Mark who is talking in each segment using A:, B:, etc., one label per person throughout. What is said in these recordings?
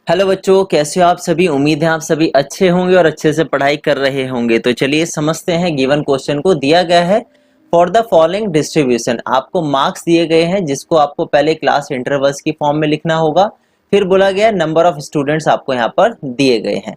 A: Hello बच्चों, कैसे हो आप सभी। उम्मीद है आप सभी अच्छे होंगे और अच्छे से पढ़ाई कर रहे होंगे। तो चलिए समझते हैं। गिवन क्वेश्चन को दिया गया है फॉर द फॉलोइंग डिस्ट्रीब्यूशन। आपको मार्क्स दिए गए हैं जिसको आपको पहले क्लास इंटरवल्स की फॉर्म में लिखना होगा। फिर बोला गया नंबर ऑफ स्टूडेंट्स आपको यहाँ पर दिए गए हैं।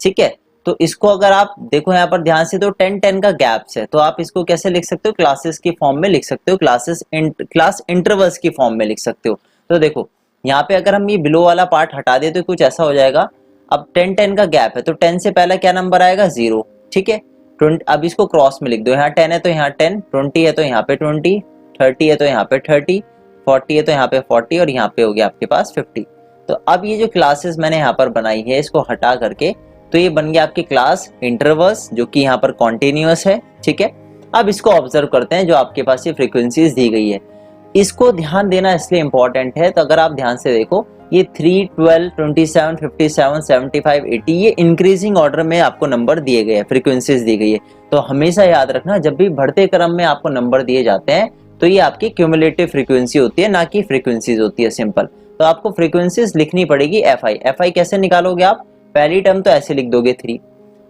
A: ठीक है, तो इसको अगर आप देखो यहाँ पर ध्यान से तो 10-10 का गैप्स है, तो आप इसको कैसे लिख सकते हो, क्लासेस की फॉर्म में लिख सकते हो, क्लास इंटरवल्स की फॉर्म में लिख सकते हो। तो देखो यहाँ पे अगर हम ये बिलो वाला पार्ट हटा दे तो कुछ ऐसा हो जाएगा। अब 10-10 का गैप है तो 10 से पहला क्या नंबर आएगा, 0। ठीक है, 20। अब इसको क्रॉस में लिख दो, यहाँ 10 है तो यहाँ 10, 20 है तो यहाँ पे 20, 30 है तो यहाँ पे 30, 40 है तो यहाँ पे 40 और यहाँ पे हो गया आपके पास 50। तो अब ये जो क्लासेस मैंने यहाँ पर बनाई है इसको हटा करके तो ये बन गया आपकी क्लास इंटरवल्स जो कि यहाँ पर कॉन्टिन्यूअस है। ठीक है, अब इसको ऑब्जर्व करते हैं जो आपके पास ये फ्रीक्वेंसीज दी गई है। इसको ध्यान देना इसलिए इंपॉर्टेंट है, तो अगर आप ध्यान से देखो ये 3, 12, 27, 57, 75, 80 ये इंक्रीजिंग ऑर्डर में आपको नंबर दिए गए हैं, फ्रीक्वेंसीज दी गई है। तो हमेशा याद रखना जब भी बढ़ते क्रम में आपको नंबर दिए जाते हैं तो ये आपकी क्यूमुलेटिव फ्रीक्वेंसी होती है, ना कि फ्रीक्वेंसीज होती है सिंपल। तो आपको फ्रीक्वेंसीज लिखनी पड़ेगी एफ आई कैसे निकालोगे आप, पहली टर्म तो ऐसे लिख दोगे 3,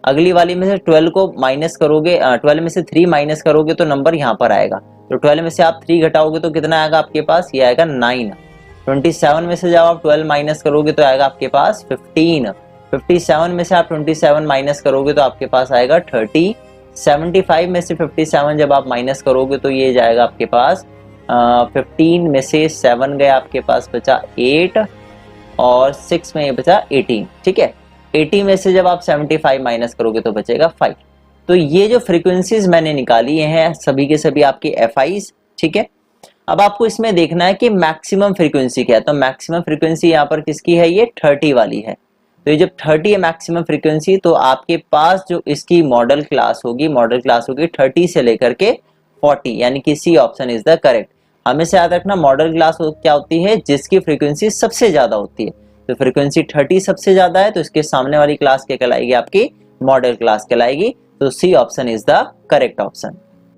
A: अगली वाली में से 12 को माइनस करोगे, 12 में से 3 माइनस करोगे तो नंबर यहाँ पर आएगा। तो 12 में से आप 3 घटाओगे तो कितना आएगा आपके पास, ये आएगा 9। 27 में से जब आप 12 माइनस करोगे तो आएगा आपके पास 15। 57 में से आप 27 माइनस करोगे तो आपके पास आएगा 30। 75 में से 57 जब आप माइनस करोगे तो ये जाएगा आपके पास 15 में से 7 गया आपके पास बचा 8 और 6 में ये बचा 18। ठीक है, 80 में से जब आप 75 माइनस करोगे तो बचेगा 5। तो ये जो फ्रीक्वेंसीज मैंने निकाली हैं सभी के सभी आपकी एफ आईज। ठीक है, अब आपको इसमें देखना है कि मैक्सिमम फ्रीक्वेंसी क्या है। तो मैक्सिमम फ्रीक्वेंसी यहाँ पर किसकी है, ये 30 वाली है। तो ये जब 30 है मैक्सिमम फ्रीक्वेंसी तो आपके पास जो इसकी मॉडल क्लास होगी 30 से लेकर के 40, यानी कि C option is the correct. हमेशा याद रखना मॉडल क्लास क्या होती है, जिसकी फ्रीक्वेंसी सबसे ज्यादा होती है। तो फ्रीक्वेंसी 30 सबसे ज्यादा है तो इसके सामने वाली क्लास क्या कहलाएगी, आपकी मॉडल क्लास कहलाएगी। तो C option is the correct option.